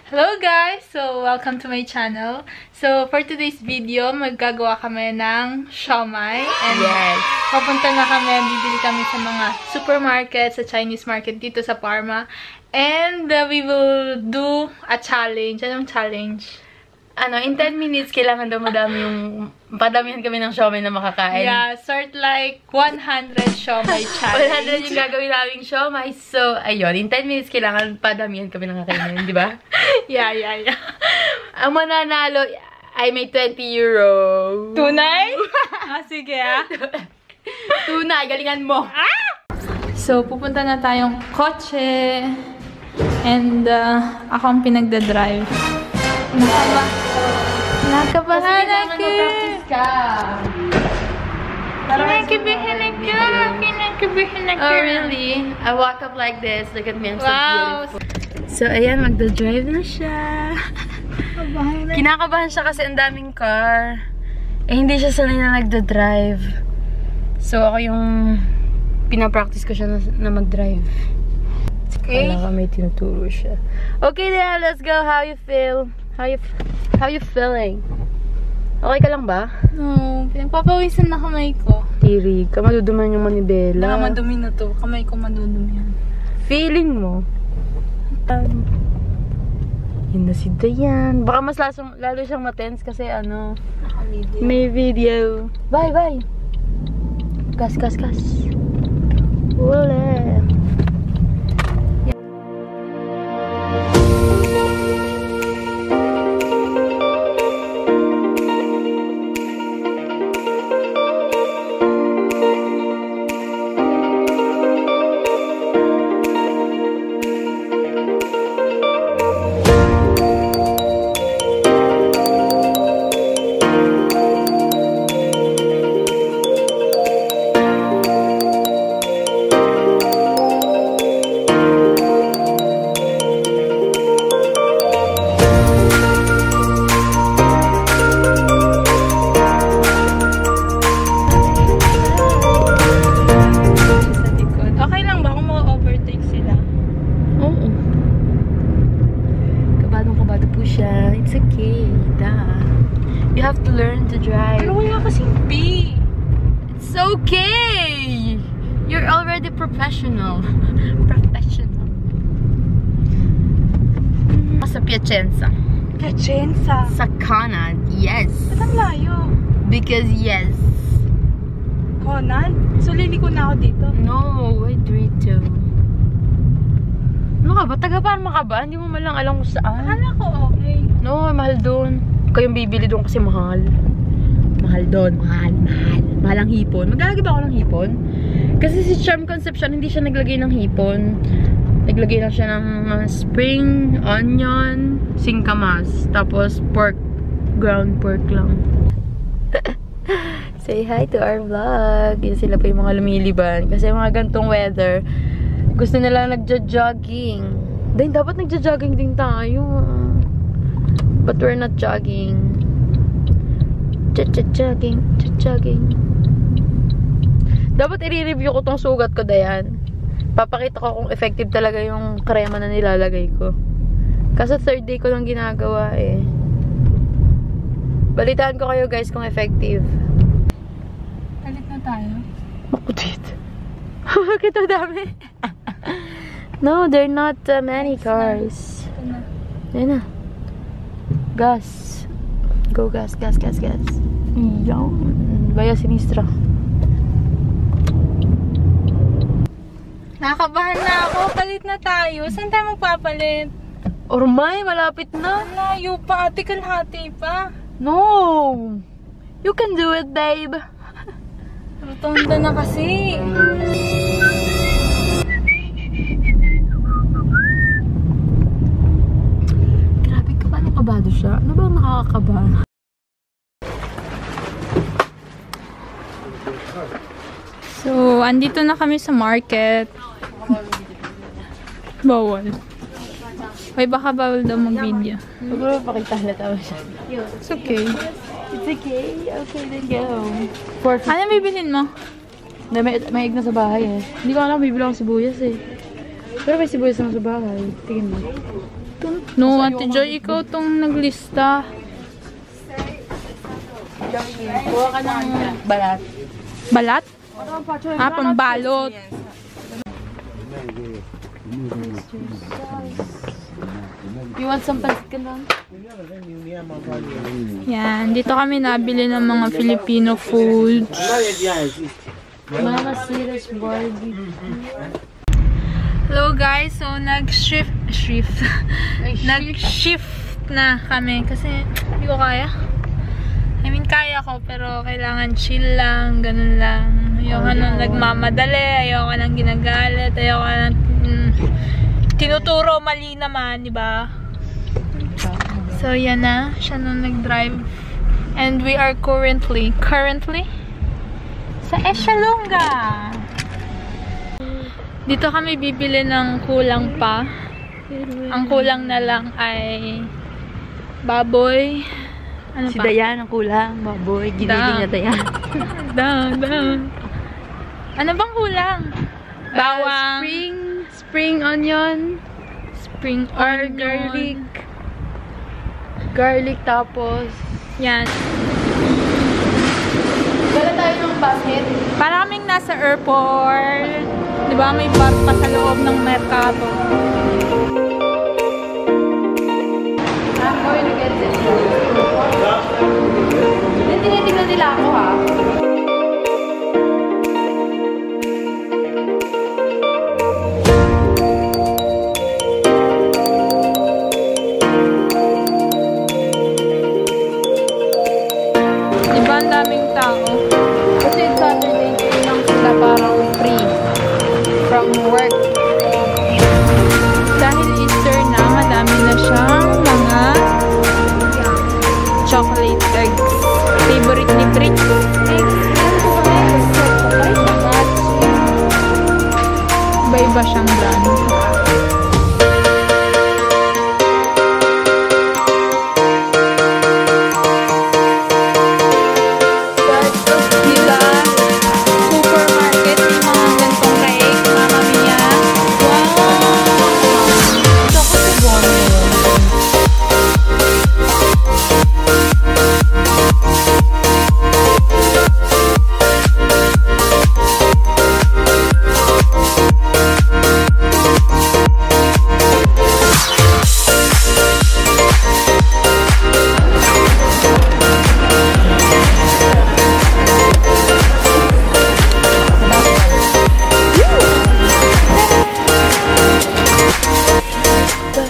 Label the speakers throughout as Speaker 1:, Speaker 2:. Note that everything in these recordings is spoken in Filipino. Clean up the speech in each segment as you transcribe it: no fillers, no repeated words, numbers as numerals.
Speaker 1: Hello guys! So, welcome to my channel. So, for today's video, maggagawa kami ng siomai. And
Speaker 2: yes!
Speaker 1: Papunta na kami, bibili kami sa mga supermarket, sa Chinese market dito sa Parma. And we will do a challenge. Anong challenge?
Speaker 2: In 10 minutes, kailangan daw padamihan kami ng siomai na makakain.
Speaker 1: Yeah, sort like 100 siomai challenge.
Speaker 2: 100 yung gagawin naming siomai. So, ayun, in 10 minutes, kailangan padamihan kami ng kakainin, di ba?
Speaker 1: Yeah.
Speaker 2: Ang mananalo, I made 20 euro.
Speaker 1: Tunay? Sige
Speaker 2: Tunay, galingan mo.
Speaker 1: So, pupunta na tayong kotse. And, ako ang pinagdadrive. Nakabahan ako. Kinakabahan ako.
Speaker 2: Oh, really? I walk up like this. Look at me, I'm so
Speaker 1: Wow.
Speaker 2: beautiful. So, ayan, magdadrive na siya. Kinakabahan siya kasi ang daming car. Hindi siya sanay na nagdadrive. So, ako yung pinapractice ko siya na mag-drive.
Speaker 1: Okay.
Speaker 2: Kala ka may tinuturo siya. Okay, then, let's go. How you feel? How you feeling? Okay ka lang ba?
Speaker 1: No, pinagpapawisan na kamay ko.
Speaker 2: Tirig ka, maduduman yung manibela.
Speaker 1: Baka madumi na to. Kamay ko madudumi yan.
Speaker 2: Feeling mo? Yun na si Dayan. Baka mas lalo siyang matense kasi may video. Bye! Gas. Wala. It's okay, you have to learn to drive.
Speaker 1: Pero wala kasing B.
Speaker 2: It's okay. You're already professional. Sa Piacenza. Sa Conad, yes.
Speaker 1: Ba't ang layo?
Speaker 2: Because yes.
Speaker 1: Conad? So liliko na ako dito?
Speaker 2: No, wait, Rito. Ano ka ba? Taga-Parma ka ba? Hindi mo malang alam kung saan.
Speaker 1: Akala ko okay.
Speaker 2: No, mahal doon. Kayong bibili doon kasi mahal. Mahal doon. Mahal ang hipon. Maglalagay ba ako ng hipon? Kasi si Charm Concepcion, hindi siya naglagay ng hipon. Naglagay lang siya ng spring, onion, singkamas. Tapos pork. Ground pork lang. Say hi to our vlog. Yan sila pa yung mga lumiliban. Kasi mga gantong weather, gusto nila nagja-jogging. Dahil dapat nagja-jogging din tayo. But we're not jogging. Jogging. Dapat i-review ko tong sugat ko, Dayan. Papakita ko kung effective talaga yung krema na nilalagay ko. Kasi third day ko lang ginagawa eh. Balitaan ko kayo guys kung effective.
Speaker 1: Palit na tayo.
Speaker 2: Makudit. Bakit ang dami? No, they're not many cars.
Speaker 1: Ito na.
Speaker 2: Yan na. Gas. Go gas. Yan. Baya sinistra.
Speaker 1: Nakabahan na ako. Palit na tayo. Saan tayo magpapalit?
Speaker 2: Ormay, malapit na.
Speaker 1: Layo pa. Ate, kalahati pa.
Speaker 2: No! You can do it, babe.
Speaker 1: Rotonda na kasi.
Speaker 2: Grabe ka, paano kabado siya? Ano ba nakakakaba?
Speaker 1: So, andito na kami sa market. Bawal. Ay, baka bawal daw mag-video.
Speaker 2: Siguro pakita halata mo siya.
Speaker 1: It's okay.
Speaker 2: It's okay. Okay, then go.
Speaker 1: Ano bibilhin mo?
Speaker 2: May egg na sa bahay eh. Hindi ko alam, bibili ako sibuyas eh. Pero may sibuyas naman sa bahay. Tingin mo.
Speaker 1: No, Ate Joy, ikaw tong naglista.
Speaker 2: Kuha ka ng balat.
Speaker 1: Balat? Ah, pambalot.
Speaker 2: You want some pancit canton?
Speaker 1: Yan, dito kami nabili ng mga Filipino foods.
Speaker 2: Mama Sira's barbecue.
Speaker 1: Hello guys, so nag-shift na kami kasi hindi ko kaya. I mean, kaya ko pero kailangan chill lang, ganun lang. Ayoko nang nagmamadali, ayoko nang ginagalit, ayoko nang tinuturo mali naman, di ba? So yan na, siya nung nag-drive. And we are currently sa Esalonga. Dito kami bibili ng kulang pa. Ang kulang na lang ay baboy. Ano
Speaker 2: Si
Speaker 1: pa?
Speaker 2: Dayan ang kulang, baboy. Giniling na Dayan.
Speaker 1: Ano bang kulang? Bawang.
Speaker 2: Spring onion.
Speaker 1: Spring
Speaker 2: Or
Speaker 1: onion.
Speaker 2: garlic. Garlic tapos.
Speaker 1: Yan.
Speaker 2: Dala tayo ng basket.
Speaker 1: Para kaming nasa airport. Di ba may bar pa sa loob ng merkado.
Speaker 2: I'm going to get this. Tinitignan nila ako ha.
Speaker 1: Di ba ang daming tao?
Speaker 2: Kasi Saturday day lang sila parang free from work.
Speaker 1: Dahil Easter na, madami na siyang mga chocolate eggs. Favorite ni Brit. Iba-iba siyang brand. Supermarket, may mga gantong cake, Mama Mia. Wow!
Speaker 2: Ito ko sa buwan ngayon.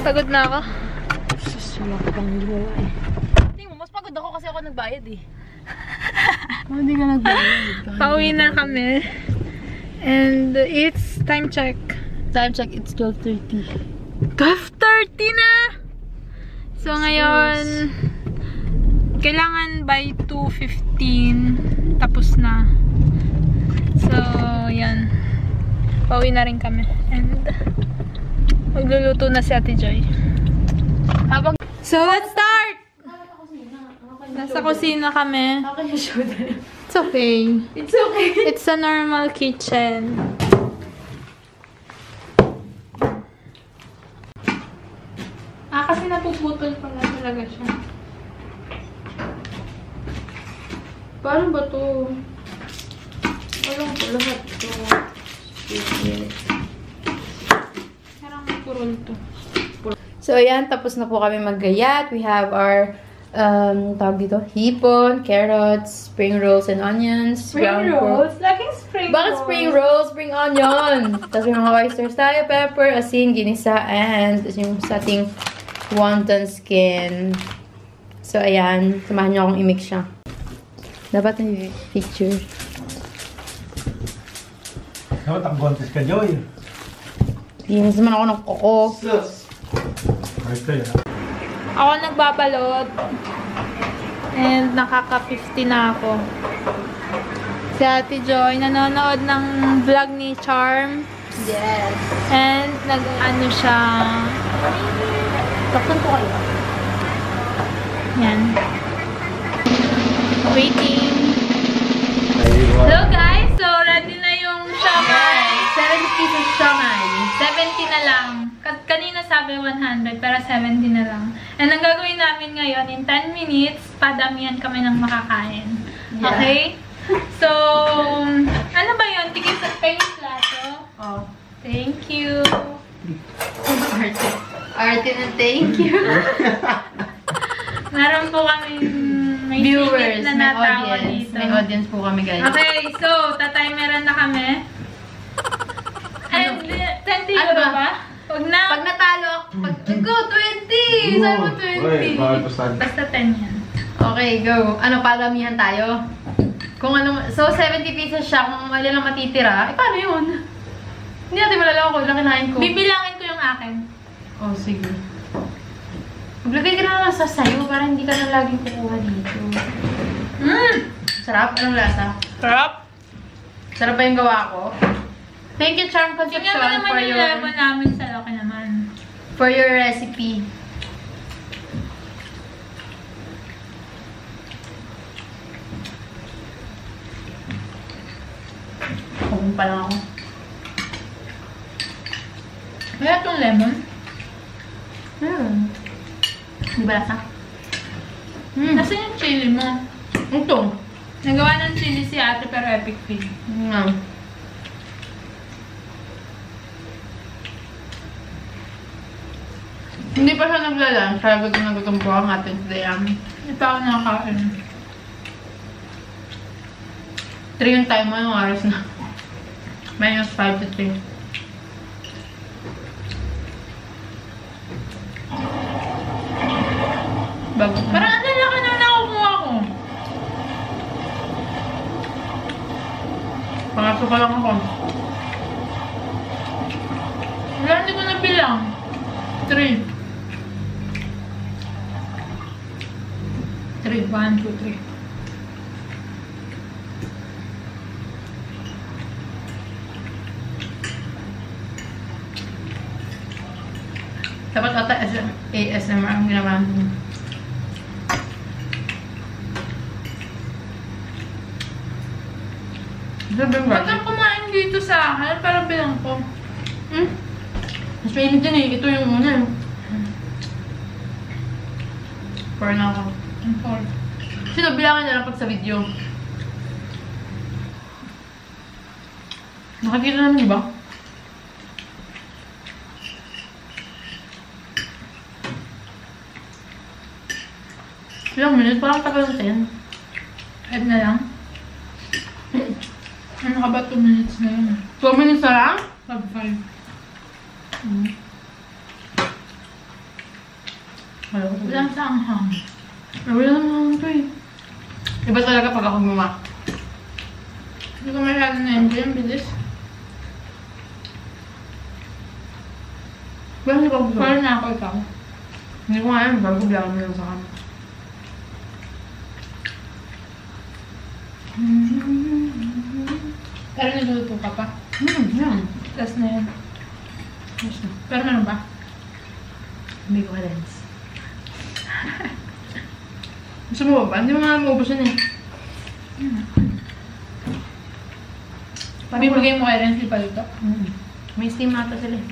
Speaker 1: Pagod na ako.
Speaker 2: Wala ko pang gumawa eh. Tingin mo, mas pagod ako kasi ako nagbayad eh. Hindi ka nagbayad.
Speaker 1: Pauwi na kami. And it's time check.
Speaker 2: Time check, it's 12:30.
Speaker 1: 12:30 na! So ngayon, kailangan by 2:15 tapos na. So, yan. Pauwi na rin kami. And magluluto na si Ate Joy. So, let's start! Nasa kusina kami. It's okay.
Speaker 2: It's okay.
Speaker 1: It's a normal kitchen. Kasi napuputol pala talaga siya. Paano ba to? Walang ko lahat to. Parang may kurol to.
Speaker 2: So, ayan, tapos na po kami maggayat. We have our, tawag dito, hipon, carrots, spring rolls and onions.
Speaker 1: Spring rolls? Laging spring rolls.
Speaker 2: Bakit spring rolls? Spring onion! Tapos may mga oysters tayo, pepper, asin, ginisa, and yung sa ating wonton skin. So, ayan. Samahan niyo akong i-mix siya. Dapat may picture.
Speaker 3: Dapat ang gontes ka, Joy.
Speaker 2: Linis naman ako ng koko.
Speaker 3: Ito yan.
Speaker 1: Ako nagbabalot. And nakaka-50 na ako. Si Ate Joy nanonood ng vlog ni Charm.
Speaker 2: Yes.
Speaker 1: And nag-ano siya.
Speaker 2: Takpan ko kayo.
Speaker 1: Yan. Waiting. Hello guys! So, ready na yung siomai.
Speaker 2: 70 pieces siomai.
Speaker 1: 70 na lang. Kanina sabi 100, pero 70 na lang. And ang gagawin namin ngayon, in 10 minutes, padamihan kami ng makakain.
Speaker 2: Yeah.
Speaker 1: Okay? So, ano ba yun? Tigil sa yung plato.
Speaker 2: Oh.
Speaker 1: Thank you.
Speaker 2: Arte. Arte na thank you.
Speaker 1: Meron po kami may
Speaker 2: Viewers,
Speaker 1: singit na
Speaker 2: may
Speaker 1: natawa
Speaker 2: audience.
Speaker 1: dito.
Speaker 2: May audience po kami, guys.
Speaker 1: Okay, so, tatimeran na kami. And, 20
Speaker 2: Ano
Speaker 1: euro
Speaker 2: ba?
Speaker 1: ba? Huwag na.
Speaker 2: Pag natalo ako, go, 20! Sabi mo 20.
Speaker 1: Basta 10 yan.
Speaker 2: Okay, go. Ano, padamihan tayo? Kung ano, so 70 pieces siya, kung wala lang matitira, eh paano yun? Hindi natin malalaman kung ilang kinain ko.
Speaker 1: Bibilangin ko yung akin.
Speaker 2: Oh, sige. Maglagay ka na lang sa sayo para hindi ka na laging kukuha dito. Sarap? Anong lasa?
Speaker 1: Sarap.
Speaker 2: Sarap ba yung gawa ko? Thank you, Charm Concepcion,
Speaker 1: Tingnan mo naman
Speaker 2: for
Speaker 1: yung level namin sa laki naman.
Speaker 2: for your recipe. Kung pa lang ako.
Speaker 1: Kaya itong lemon.
Speaker 2: Di ba lasa?
Speaker 1: Nasaan yung chili mo?
Speaker 2: Ito.
Speaker 1: Nagawa ng chili si ate pero epic fail.
Speaker 2: Hindi pa siya naglalan. Kaya gutom na gutom po ang atin today.
Speaker 1: Hindi pa ako nakakain.
Speaker 2: 3 yung time mo, yung oras na. Minus 5 to 3. Bago.
Speaker 1: Parang ang lalaki na nakukuha ko.
Speaker 2: Pangaso ka lang ako.
Speaker 1: Wala, hindi ko nabilang. 3. 1, 2, 3.
Speaker 2: Dapat ata ASMR ang ginawa mo. Sabi mo
Speaker 1: Huwag
Speaker 2: ba?
Speaker 1: kang kumain dito sa akin, parang bilang ko.
Speaker 2: Mas mainit din eh. Ito yung una. 4 na ako.
Speaker 1: Ang four.
Speaker 2: Sino bilangan na lang pag sa video? Nakakita naman, di ba? Ilang minutes? Parang tagal na 10.
Speaker 1: Add na lang. Ano ka ba 2 minutes na yun?
Speaker 2: 2 minutes na lang?
Speaker 1: Sub 5.
Speaker 2: Wala ko.
Speaker 1: Walang sa anghang.
Speaker 2: Wala naman ito eh. Iba talaga pag ako gumawa.
Speaker 1: Hindi ko masyado na-enjoy yung bilis.
Speaker 2: Pero hindi ko gusto.
Speaker 1: Parang na ako ikaw.
Speaker 2: Hindi ko nga yan. Bago bilangan mo lang sa kanya.
Speaker 1: Pero niluluto ka pa.
Speaker 2: Yan.
Speaker 1: Last na yun.
Speaker 2: Yes na.
Speaker 1: Pero meron ba?
Speaker 2: Hindi ko lens. Gusto mo ba? Hindi mo nga maubos yun eh.
Speaker 1: Bibigay mo kay Renzi pa dito.
Speaker 2: May steam ata sila eh.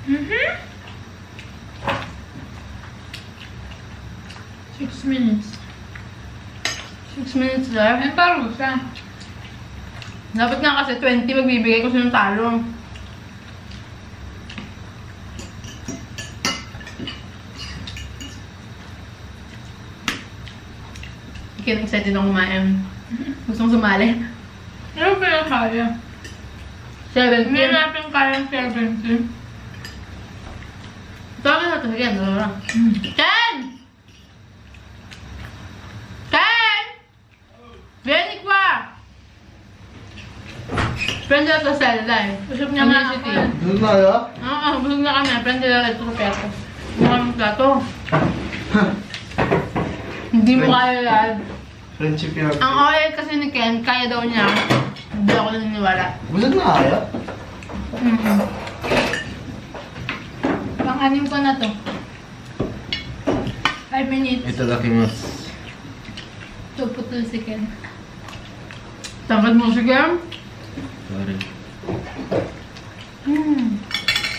Speaker 1: Mhm. 6 minutes.
Speaker 2: 6 minutes left.
Speaker 1: Ayun parang gusto.
Speaker 2: Dapat nga kasi 20 magbibigay ko sa talo. Kaya excited akong kumain. Gusto mong sumali?
Speaker 1: Ano ba yung kaya?
Speaker 2: 70.
Speaker 1: Hindi natin kayang 70.
Speaker 2: Tawagin natin again. Ken! Ken! Benik ba? Friend nila sa Zelda eh.
Speaker 1: Busog niya nga ako.
Speaker 3: Doon na yun?
Speaker 2: Oo, busog na kami. Friend nila ito sa peto. Mukha ng plato. Hindi mo kaya yan.
Speaker 3: Friendship yun.
Speaker 2: Ang oil kasi ni Ken, kaya daw niya. Hindi ako naniniwala.
Speaker 3: Busog na kaya?
Speaker 1: Pang-anim ko na to. 5 minutes.
Speaker 3: Itadakimasu.
Speaker 1: To putol si Ken.
Speaker 2: Tangkad mo si Ken.
Speaker 3: rin.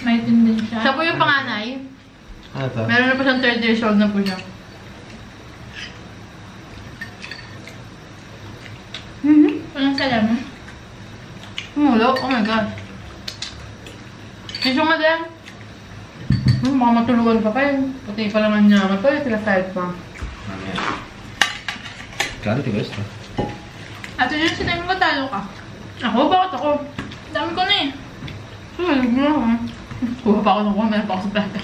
Speaker 1: Maitin din siya.
Speaker 2: Siya po yung panganay.
Speaker 3: Ano to?
Speaker 2: Meron na po siyang 30 years old na po siya.
Speaker 1: Walang salaman.
Speaker 2: Mulo? Oh my god. Yung madam. Baka matulungan pa kayo. Pati pa naman niya. Matuloy sila side pa.
Speaker 3: Mamaya. Kanti ko ito.
Speaker 1: Ate Jun, sinabi mo talo ka.
Speaker 2: Ako? Bakit ako?
Speaker 1: Dami ko na eh.
Speaker 2: Sumalig mo ako. Kuha pa ako ng kuha. Meron pa ako sa plata.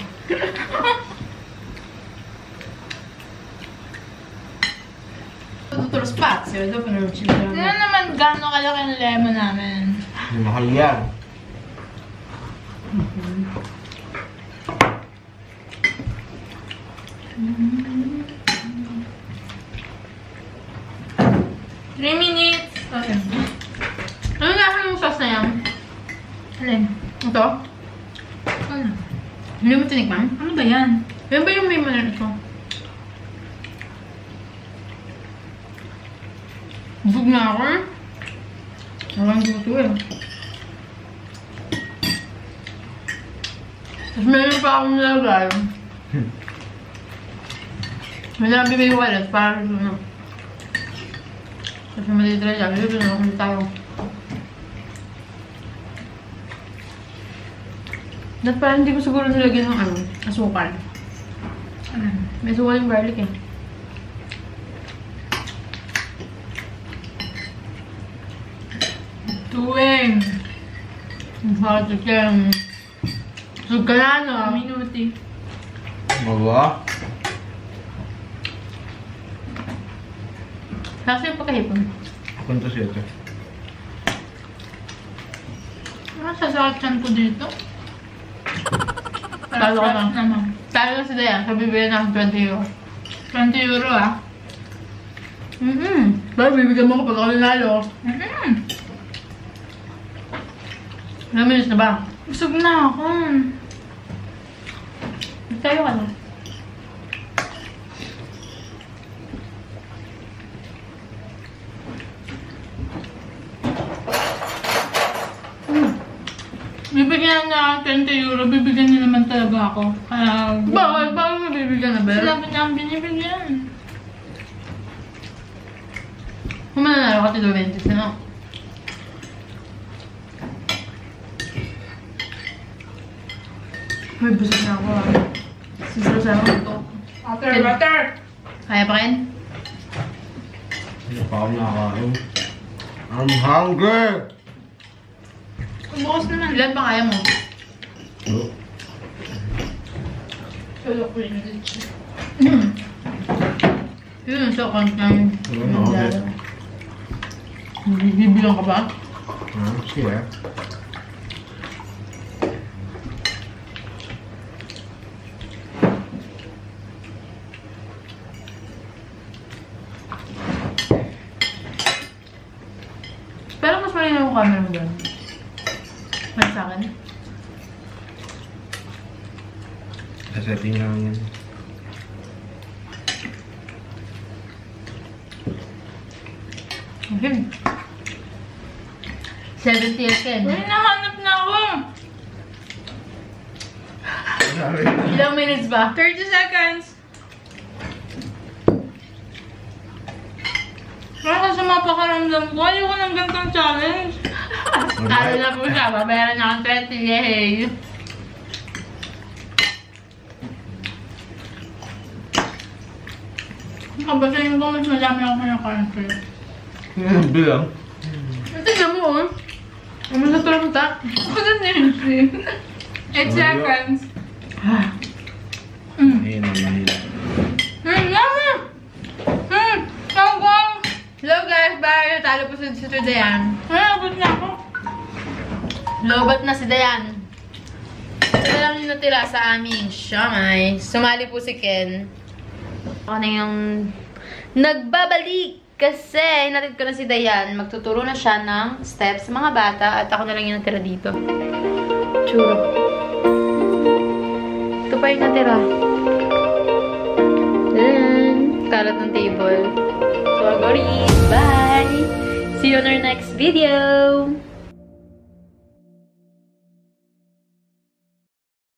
Speaker 2: Tuturo spots. Yun daw pa naman chili.
Speaker 1: Tingnan naman gano'ng kalaki ang lemon namin.
Speaker 3: Mahal yan.
Speaker 1: Three minutes. Okay.
Speaker 2: Ano nga yung sauce na yan?
Speaker 1: Alin?
Speaker 2: Ito?
Speaker 1: Ano?
Speaker 2: Hindi mo tinikman?
Speaker 1: Ano ba yan?
Speaker 2: Yan ba yung may manan ito? Busog na ako eh. Walang gusto eh. Tapos meron pa akong nilagay. May nabibig ko ulit para ito na. Kasi matitira siya. Ito na ulit tayo. Dapat parang hindi ko siguro nilagyan ng ano, asukal. May asukal yung garlic eh.
Speaker 1: Tuwing.
Speaker 2: Hard to kem. Sug ka na, no?
Speaker 1: Minuti.
Speaker 3: Magawa?
Speaker 2: Kasi yung pagkahipon.
Speaker 3: Punta siya ito.
Speaker 1: Ano sasakyan ko dito?
Speaker 2: Talo ko na.
Speaker 1: Naman.
Speaker 2: Talo na si Dayan. Sabi bibigyan ng 20 euro.
Speaker 1: 20 euro ah.
Speaker 2: Pero bibigyan mo ko pag ako nanalo. Ilang minutes na ba?
Speaker 1: Busog na ako.
Speaker 2: Tayo ka na.
Speaker 1: Bibigyan niya ako 20 euro, bibigyan niya naman talaga ako. Kaya...
Speaker 2: Bakit? Bakit mo bibigyan na, Bel?
Speaker 1: Sinabi niya ang binibigyan.
Speaker 2: Kung mananalo ka, 20 na. May busog na ako ah. Siguro sa ako ito.
Speaker 1: Water!
Speaker 2: Kaya pa rin?
Speaker 3: Hindi pa ako nakakain. I'm hungry!
Speaker 1: Bukas naman.
Speaker 2: Ilan pa kaya mo?
Speaker 3: Oh.
Speaker 1: Solo ko yung leche.
Speaker 2: Yun, so kantang.
Speaker 3: Ano ako, Bel?
Speaker 2: Bibilang ka ba?
Speaker 3: Sige.
Speaker 2: Pero mas malinaw yung camera mo doon. Mas sa akin.
Speaker 3: Setting lang yan.
Speaker 2: Okay. 70 years ka
Speaker 1: Uy, nahanap na ako!
Speaker 2: Ilang minutes ba?
Speaker 1: 30 seconds! Para sa mapakaramdam ko, ayoko ng gantong challenge.
Speaker 2: Ano na po siya, babayaran niya ang 20, yay!
Speaker 1: Kabasahin ko, mas madami ako kinakain sa'yo.
Speaker 3: Bilang.
Speaker 2: Tignan mo, oh. Ano sa tulong-ta?
Speaker 1: Ako na din 8 seconds.
Speaker 3: Ayun ang Manila.
Speaker 1: Yummy! Tawag!
Speaker 2: Hello guys, bye! Natalo po si Dayan.
Speaker 1: Ay, abot na ako.
Speaker 2: Lobat na si Dayan. Ito lang yung natira sa aming siomay. Sumali po si Ken. Ako na yung nagbabalik kasi hinatid ko na si Dayan. Magtuturo na siya ng steps sa mga bata at ako na lang yung natira dito. Churro. Ito pa yung natira. Then, kalat ng table. So, Goris, bye! See you on our next video!